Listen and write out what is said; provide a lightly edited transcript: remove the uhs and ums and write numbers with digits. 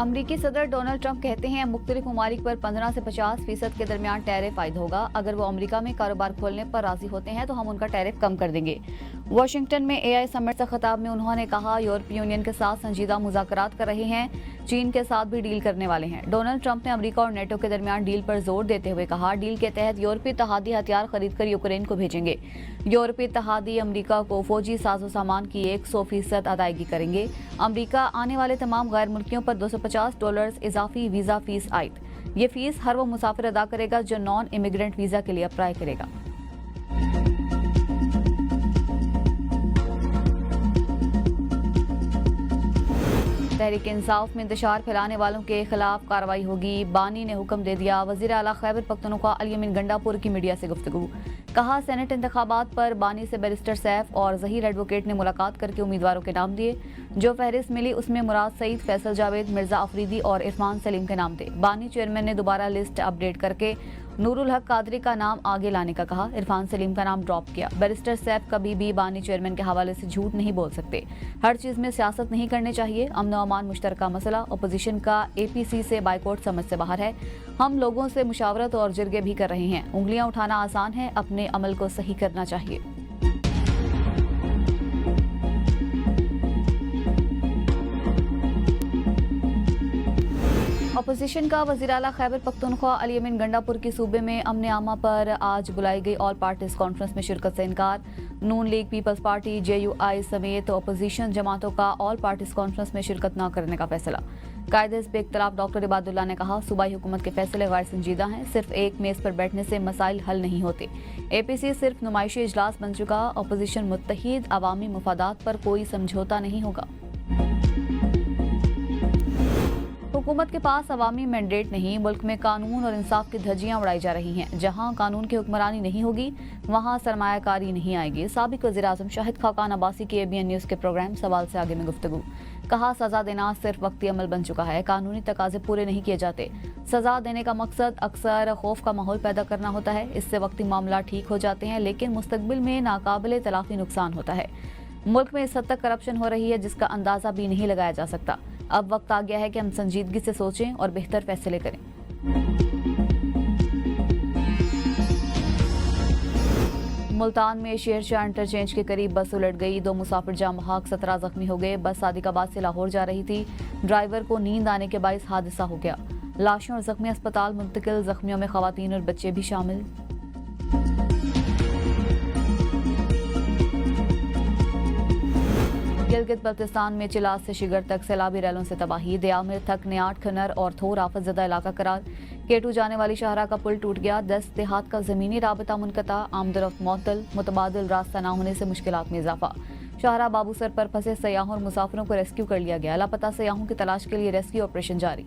अमरीकी सदर Donald Trump कहते हैं मुख्तलिफ ममालिक पर 15 से 50% के दरमियान टैरिफ आयद होगा। अगर वो अमरीका में कारोबार खोलने पर राजी होते हैं तो हम उनका टैरिफ कम कर देंगे। वाशिंगटन में AI समिट से खिताब में उन्होंने कहा, यूरोपीय यूनियन के साथ संजीदा मुज़ाकरात कर रहे हैं, चीन के साथ भी डील करने वाले हैं। डोनाल्ड ट्रंप ने अमरीका और नेटो के दरमियान डील पर जोर देते हुए कहा, डील के तहत यूरोपीय इत्तेहादी हथियार खरीद कर यूक्रेन को भेजेंगे। यूरोपीय इत्तेहादी अमरीका को फौजी साजो सामान की 100% अदायगी करेंगे। अमरीका आने वाले तमाम गैर मुल्कियों पर $250 इजाफी वीजा फीस आयद। ये फीस हर वो मुसाफिर अदा करेगा जो नॉन इमिग्रेंट वीजा के लिए अप्लाई करेगा। तहरीक इंसाफ में इंतशार फैलाने वालों के खिलाफ कार्रवाई होगी। बानी ने हुक्म दे दिया। वजीर आला खैबर पख्तूनख्वा अली अमीन गंडापुर की मीडिया से गुफ्तगू। कहा, सेनेट इंतखाबात पर बानी से बैरिस्टर सैफ और जहीर एडवोकेट ने मुलाकात करके उम्मीदवारों के नाम दिए। जो फहरिस्त मिली उसमें मुराद सईद, फैसल जावेद, मिर्जा अफरीदी और इरफान सलीम के नाम थे। बानी चेयरमैन ने दोबारा लिस्ट अपडेट करके नूरुल हक कादरी का नाम आगे लाने का कहा। इरफान सलीम का नाम ड्रॉप किया। बैरिस्टर सैफ कभी भी बानी चेयरमैन के हवाले से झूठ नहीं बोल सकते। हर चीज में सियासत नहीं करनी चाहिए। अमन व अमान मुश्तरका मसला। अपोजिशन का APC से बाइकआउट समझ से बाहर है। हम लोगों से मुशावरत और जिरगे भी कर रहे हैं। उंगलियां उठाना आसान है, अपने अमल को सही करना चाहिए। अपोजिशन का वज़ीर आला खैबर पख्तूनख्वा अली अमीन गंडापुर की सूबे में अमन आमा पर आज बुलाई गई ऑल पार्टीज कॉन्फ्रेंस में शिरकत से इनकार। नून लीग, पीपल्स पार्टी, JUI समेत अपोजिशन जमातों का ऑल पार्टीज कॉन्फ्रेंस में शिरकत न करने का फैसला। कायदे पे इख्तलाफ डॉक्टर इबादुल्लाह ने कहा, सूबाई हुकूमत के फैसले गैर संजीदा हैं। सिर्फ एक मेज पर बैठने से मसाइल हल नहीं होते। APC सिर्फ नुमाइशी इजलास बन चुका। अपोजिशन मुत्तहिद, अवामी मुफादात पर कोई समझौता नहीं होगा। हुकूमत के पास अवामी मैंडेट नहीं, मुल्क में कानून और इंसाफ की धज्जियां उड़ाई जा रही हैं। जहां कानून की हुक्मरानी नहीं होगी वहां सरमायाकारी नहीं आएगी। साबिक वज़ीर-ए-आज़म शाहिद खाकान अब्बासी की ABN न्यूज़ के प्रोग्राम सवाल से आगे में गुफ्तगू। कहा, सजा देना सिर्फ वक्ती अमल बन चुका है, कानूनी तकाजे पूरे नहीं किए जाते। सजा देने का मकसद अक्सर खौफ का माहौल पैदा करना होता है। इससे वक्ती मामला ठीक हो जाते हैं, लेकिन मुस्तकबिल में नाकाबिले तलाफी नुकसान होता है। मुल्क में इस हद तक करप्शन हो रही है जिसका अंदाजा भी नहीं लगाया जा सकता। अब वक्त आ गया है कि हम संजीदगी से सोचें और बेहतर फैसले करें। मुल्तान में शेरशाह इंटरचेंज के करीब बस उलट गई। 2 मुसाफिर जाम बहक, 17 जख्मी हो गए। बस सादिकाबाद से लाहौर जा रही थी। ड्राइवर को नींद आने के बायस हादसा हो गया। लाशों और जख्मी अस्पताल मुंतकिल। जख्मियों में खवातीन और बच्चे भी शामिल। गिलगित बल्तिस्तान में चिलास से शिगर तक सैलाबी रैलों से तबाही। दयामिर, थक, नियाट, खनर और थोर आफत ज़दा इलाका करार। केटू जाने वाली शाहरा का पुल टूट गया। 10 देहात का ज़मीनी राबता मुनक़ता। आमदरफ्त मअतल। मुतबादिल रास्ता न होने से मुश्किलात में इजाफा। शाहरा बाबूसर पर फंसे सयाहों और मुसाफिरों को रेस्क्यू कर लिया गया। लापता सयाहों की तलाश के लिए रेस्क्यू ऑपरेशन जारी।